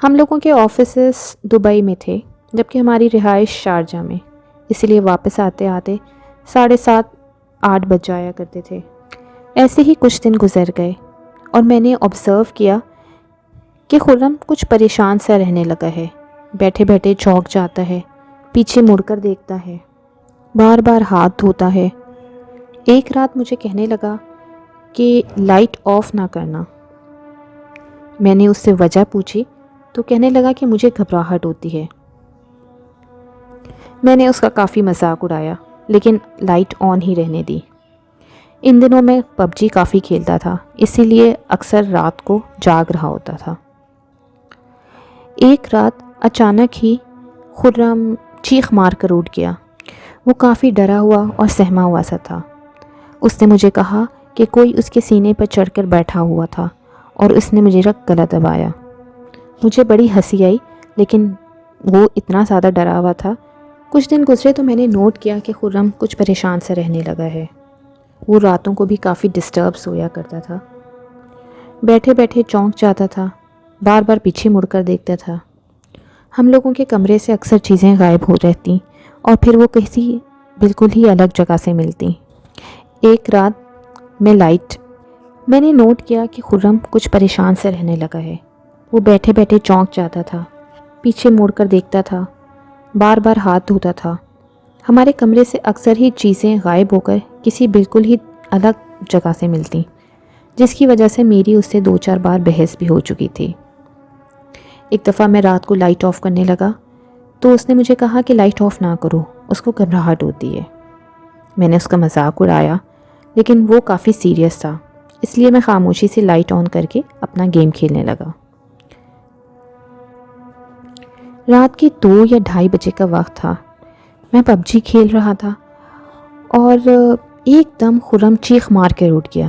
ہم لوگوں کے آفیسز دبئی میں تھے جبکہ ہماری رہائش شارجہ میں، اسی لیے واپس آتے آتے 7:30-8 بج جایا کرتے تھے۔ ایسے ہی کچھ دن گزر گئے اور میں نے آبزرو کیا کہ خرم کچھ پریشان سا رہنے لگا ہے، بیٹھے بیٹھے چونک جاتا ہے، پیچھے مڑ کر دیکھتا ہے، بار بار ہاتھ دھوتا ہے۔ ایک رات مجھے کہنے لگا کہ لائٹ آف نہ کرنا۔ میں نے اس سے وجہ پوچھی تو کہنے لگا کہ مجھے گھبراہٹ ہوتی ہے۔ میں نے اس کا کافی مذاق اڑایا لیکن لائٹ آن ہی رہنے دی۔ ان دنوں میں پب جی کافی کھیلتا تھا، اسی لیے اکثر رات کو جاگ رہا ہوتا تھا۔ ایک رات اچانک ہی خرم چیخ مار کر اٹھ گیا۔ وہ کافی ڈرا ہوا اور سہما ہوا سا تھا۔ اس نے مجھے کہا کہ کوئی اس کے سینے پر چڑھ کر بیٹھا ہوا تھا اور اس نے مجھے گلا دبایا۔ مجھے بڑی ہنسی آئی لیکن وہ اتنا زیادہ ڈرا ہوا تھا۔ کچھ دن گزرے تو میں نے نوٹ کیا کہ خرم کچھ پریشان سے رہنے لگا ہے۔ وہ راتوں کو بھی کافی ڈسٹرب سویا کرتا تھا، بیٹھے بیٹھے چونک جاتا تھا، بار بار پیچھے مڑ کر دیکھتا تھا۔ ہم لوگوں کے کمرے سے اکثر چیزیں غائب ہو رہتی اور پھر وہ کسی بالکل ہی الگ جگہ سے ملتی۔ ایک رات میں نے نوٹ کیا کہ خرم کچھ پریشان سے رہنے لگا ہے۔ وہ بیٹھے بیٹھے چونک جاتا تھا، پیچھے مڑ کر دیکھتا تھا، بار بار ہاتھ دھوتا تھا۔ ہمارے کمرے سے اکثر ہی چیزیں غائب ہو کر کسی بالکل ہی الگ جگہ سے ملتی، جس کی وجہ سے میری اس سے 2-4 بار بحث بھی ہو چکی تھی۔ ایک دفعہ میں رات کو لائٹ آف کرنے لگا تو اس نے مجھے کہا کہ لائٹ آف نہ کرو، اس کو گھبراہٹ ہوتی ہے۔ میں نے اس کا مذاق اڑایا لیکن وہ کافی سیریس تھا، اس لیے میں خاموشی سے لائٹ آن کر کے اپنا گیم کھیلنے لگا۔ رات کے 2 یا 2:30 بجے کا وقت تھا۔ میں پب جی کھیل رہا تھا اور ایک دم خرم چیخ مار کے اٹھ گیا۔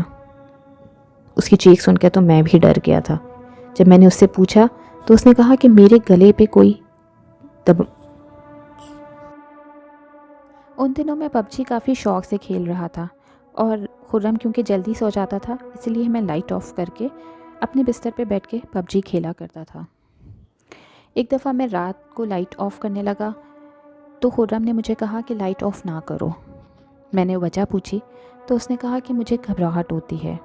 اس کی چیخ سن کے تو میں بھی ڈر گیا تھا۔ جب میں نے اس سے پوچھا تو اس نے کہا کہ میرے گلے پہ کوئی ان دنوں میں پب جی کافی شوق سے کھیل رہا تھا اور خرم کیونکہ جلدی سو جاتا تھا اس لیے میں لائٹ آف کر کے اپنے بستر پہ بیٹھ کے پب جی کھیلا کرتا تھا۔ ایک دفعہ میں رات کو لائٹ آف کرنے لگا تو خرم نے مجھے کہا کہ لائٹ آف نہ کرو۔ میں نے وجہ پوچھی تو اس نے کہا کہ مجھے گھبراہٹ ہوتی ہے۔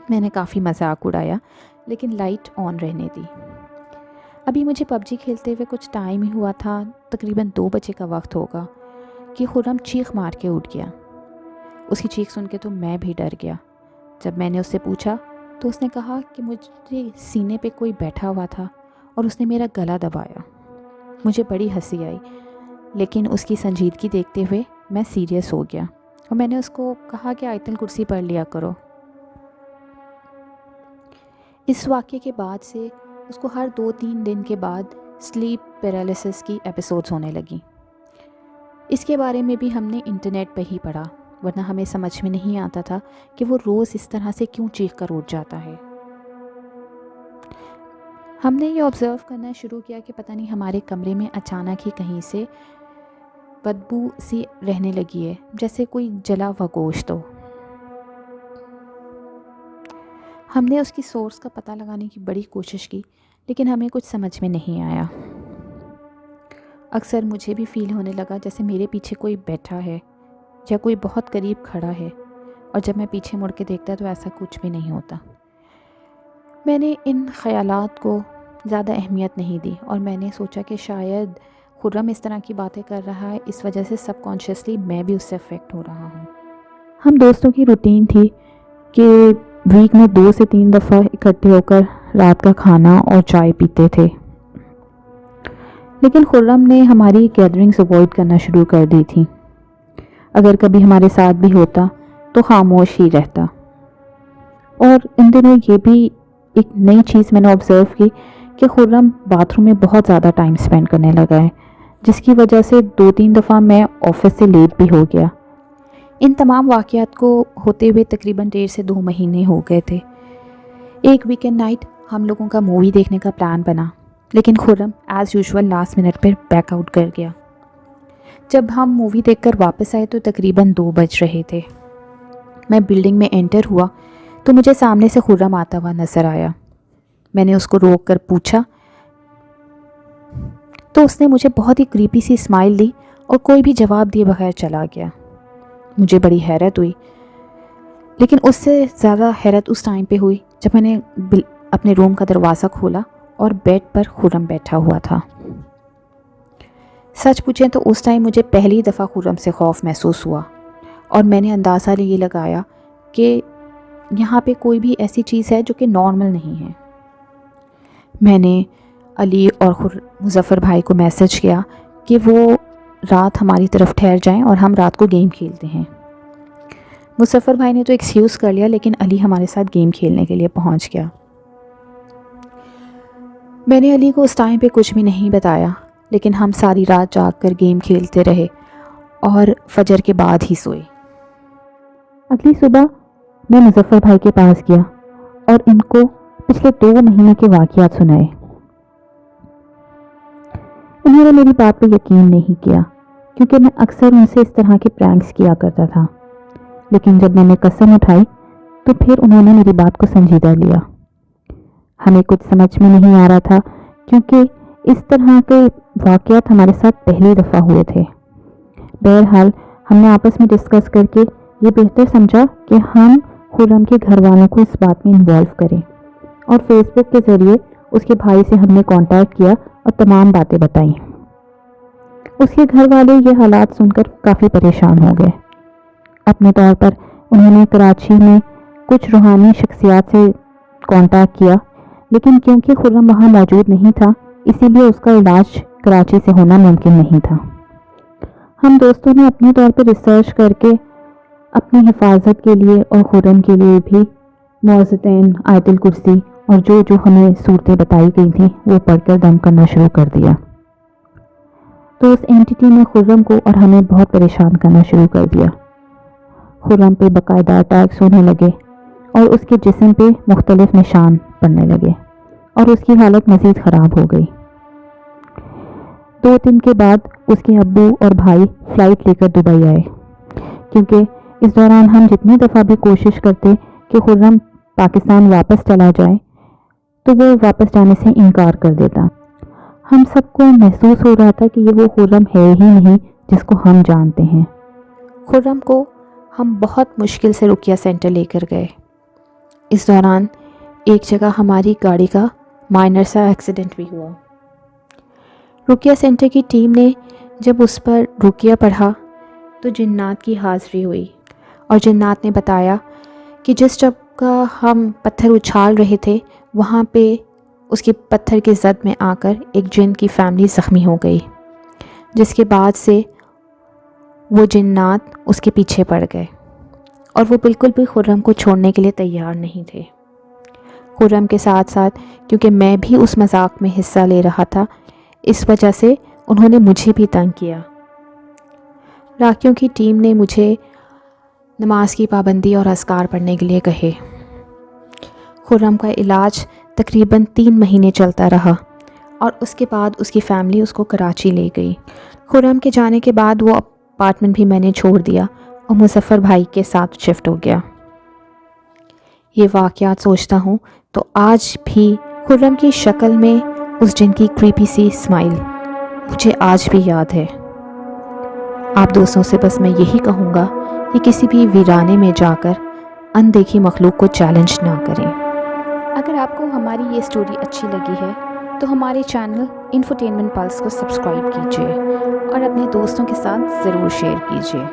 میں نے کافی مذاق اڑایا لیکن لائٹ آن رہنے دی۔ ابھی مجھے پب جی کھیلتے ہوئے کچھ ٹائم ہی ہوا تھا، تقریباً 2 بجے کا وقت ہوگا کہ خرم چیخ مار کے اٹھ گیا۔ اس کی چیخ سن کے تو میں بھی ڈر گیا۔ جب میں نے اس سے پوچھا تو اس نے کہا کہ مجھے سینے پہ کوئی بیٹھا ہوا تھا اور اس نے میرا گلا دبایا۔ مجھے بڑی ہنسی آئی لیکن اس کی سنجیدگی دیکھتے ہوئے میں سیریس ہو گیا اور میں نے اس کو کہا کہ آیت الکرسی پڑھ لیا کرو۔ اس واقعے کے بعد سے اس کو ہر 2-3 دن کے بعد سلیپ پیرالسس کی ایپیسوڈز ہونے لگیں۔ اس کے بارے میں بھی ہم نے انٹرنیٹ پہ ہی پڑھا، ورنہ ہمیں سمجھ میں نہیں آتا تھا کہ وہ روز اس طرح سے کیوں چیخ کر اٹھ جاتا ہے۔ ہم نے یہ آبزرو کرنا شروع کیا کہ پتہ نہیں ہمارے کمرے میں اچانک ہی کہیں سے بدبو سی رہنے لگی ہے، جیسے کوئی جلا ہوا گوشت ہو۔ ہم نے اس کی سورس کا پتہ لگانے کی بڑی کوشش کی لیکن ہمیں کچھ سمجھ میں نہیں آیا۔ اکثر مجھے بھی فیل ہونے لگا جیسے میرے پیچھے کوئی بیٹھا ہے یا کوئی بہت قریب کھڑا ہے، اور جب میں پیچھے مڑ کے دیکھتا تو ایسا کچھ بھی نہیں ہوتا۔ میں نے ان خیالات کو زیادہ اہمیت نہیں دی اور میں نے سوچا کہ شاید خرم اس طرح کی باتیں کر رہا ہے، اس وجہ سے سب کانشیسلی میں بھی اس سے افیکٹ ہو رہا ہوں۔ ہم دوستوں کی روٹین تھی کہ ویک میں 2 سے 3 دفعہ اکٹھے ہو کر رات کا کھانا اور چائے پیتے تھے، لیکن خرم نے ہماری گیدرنگز اوائڈ کرنا شروع کر دی تھی۔ اگر کبھی ہمارے ساتھ بھی ہوتا تو خاموش ہی رہتا۔ اور ان دنوں یہ بھی ایک نئی چیز میں نے آبزرو کی کہ خرم باتھ روم میں بہت زیادہ ٹائم سپینڈ کرنے لگا ہے، جس کی وجہ سے 2-3 دفعہ میں آفس سے لیٹ بھی ہو گیا۔ ان تمام واقعات کو ہوتے ہوئے تقریباً 1.5 سے 2 مہینے ہو گئے تھے۔ ایک ویکینڈ نائٹ ہم لوگوں کا مووی دیکھنے کا پلان بنا لیکن خرم ایز یوزول لاسٹ منٹ پر بیک آؤٹ کر گیا۔ جب ہم مووی دیکھ کر واپس آئے تو تقریباً 2 بج رہے تھے۔ میں بلڈنگ میں انٹر ہوا تو مجھے سامنے سے خرم آتا ہوا نظر آیا۔ میں نے اس کو روک کر پوچھا تو اس نے مجھے بہت ہی کریپی سی اسمائل دی اور کوئی بھی جواب دیے بغیر چلا گیا۔ مجھے بڑی حیرت ہوئی، لیکن اس سے زیادہ حیرت اس ٹائم پہ ہوئی جب میں نے اپنے روم کا دروازہ کھولا اور بیڈ پر خرم بیٹھا ہوا تھا۔ سچ پوچھیں تو اس ٹائم مجھے پہلی دفعہ خرم سے خوف محسوس ہوا، اور میں نے اندازہ یہ لگایا کہ یہاں پہ کوئی بھی ایسی چیز ہے جو کہ نارمل نہیں ہے۔ میں نے علی اور مظفر بھائی کو میسج کیا کہ وہ رات ہماری طرف ٹھہر جائیں اور ہم رات کو گیم کھیلتے ہیں۔ مظفر بھائی نے تو ایکسکیوز کر لیا، لیکن علی ہمارے ساتھ گیم کھیلنے کے لیے پہنچ گیا۔ میں نے علی کو اس ٹائم پہ کچھ بھی نہیں بتایا، لیکن ہم ساری رات جاگ کر گیم کھیلتے رہے اور فجر کے بعد ہی سوئے۔ اگلی صبح میں مظفر بھائی کے پاس گیا اور ان کو پچھلے 2 مہینے کے واقعات سنائے۔ انہوں نے میری بات پہ یقین نہیں کیا، کیونکہ میں اکثر ان سے اس طرح کے پرینکس کیا کرتا تھا، لیکن جب میں نے قسم اٹھائی تو پھر انہوں نے میری بات کو سنجیدہ لیا۔ ہمیں کچھ سمجھ میں نہیں آ رہا تھا، کیونکہ اس طرح کے واقعات ہمارے ساتھ پہلی دفعہ ہوئے تھے۔ بہرحال ہم نے آپس میں ڈسکس کر کے یہ بہتر سمجھا کہ ہم خرم کے گھر والوں کو اس بات میں انوالو کریں، اور فیس بک کے ذریعے اس کے بھائی سے ہم نے کانٹیکٹ کیا اور تمام باتیں بتائیں۔ اس کے گھر والے یہ حالات سن کر کافی پریشان ہو گئے۔ اپنے طور پر انہوں نے کراچی میں کچھ روحانی شخصیات سے کانٹیکٹ کیا، لیکن کیونکہ خرم وہاں موجود نہیں تھا، اسی لیے اس کا علاج کراچی سے ہونا ممکن نہیں تھا۔ ہم دوستوں نے اپنے طور پر ریسرچ کر کے اپنی حفاظت کے لیے اور خرم کے لیے بھی معوذتین، آیت الکرسی اور جو ہمیں صورتیں بتائی گئی تھیں وہ پڑھ کر دم کرنا شروع کر دیا۔ تو اس اینٹی نے خرم کو اور ہمیں بہت پریشان کرنا شروع کر دیا۔ خرم پہ باقاعدہ اٹیکس ہونے لگے اور اس کے جسم پہ مختلف نشان پڑنے لگے اور اس کی حالت مزید خراب ہو گئی۔ 2 دن کے بعد اس کے ابو اور بھائی فلائٹ لے کر دبئی آئے، کیونکہ اس دوران ہم جتنی دفعہ بھی کوشش کرتے کہ خرم پاکستان واپس چلا جائے تو وہ واپس جانے سے انکار کر دیتا۔ ہم سب کو محسوس ہو رہا تھا کہ یہ وہ خرم ہے ہی نہیں جس کو ہم جانتے ہیں۔ خرم کو ہم بہت مشکل سے رقیہ سینٹر لے کر گئے۔ اس دوران ایک جگہ ہماری گاڑی کا مائنر سا ایکسیڈنٹ بھی ہوا۔ رقیہ سینٹر کی ٹیم نے جب اس پر رقیہ پڑھا تو جنات کی حاضری ہوئی، اور جنات نے بتایا کہ جس جگہ ہم پتھر اچھال رہے تھے وہاں پہ اس کے پتھر کے زد میں آ کر ایک جن کی فیملی زخمی ہو گئی، جس کے بعد سے وہ جنات اس کے پیچھے پڑ گئے اور وہ بالکل بھی خرم کو چھوڑنے کے لیے تیار نہیں تھے۔ خرم کے ساتھ ساتھ کیونکہ میں بھی اس مذاق میں حصہ لے رہا تھا، اس وجہ سے انہوں نے مجھے بھی تنگ کیا۔ راکیوں کی ٹیم نے مجھے نماز کی پابندی اور اذکار پڑھنے کے لیے کہے۔ خرم کا علاج تقریباً 3 مہینے چلتا رہا اور اس کے بعد اس کی فیملی اس کو کراچی لے گئی۔ خرم کے جانے کے بعد وہ اپارٹمنٹ بھی میں نے چھوڑ دیا اور مظفر بھائی کے ساتھ شفٹ ہو گیا۔ یہ واقعات سوچتا ہوں تو آج بھی خرم کی شکل میں اس جن کی کریپی سی اسمائل مجھے آج بھی یاد ہے۔ آپ دوستوں سے بس میں یہی کہوں گا کہ کسی بھی ویرانے میں جا کر اندیکھی مخلوق کو چیلنج نہ کریں۔ اگر آپ کو ہماری یہ سٹوری اچھی لگی ہے تو ہمارے چینل انفوٹینمنٹ پلس کو سبسکرائب کیجیے اور اپنے دوستوں کے ساتھ ضرور شیئر کیجیے۔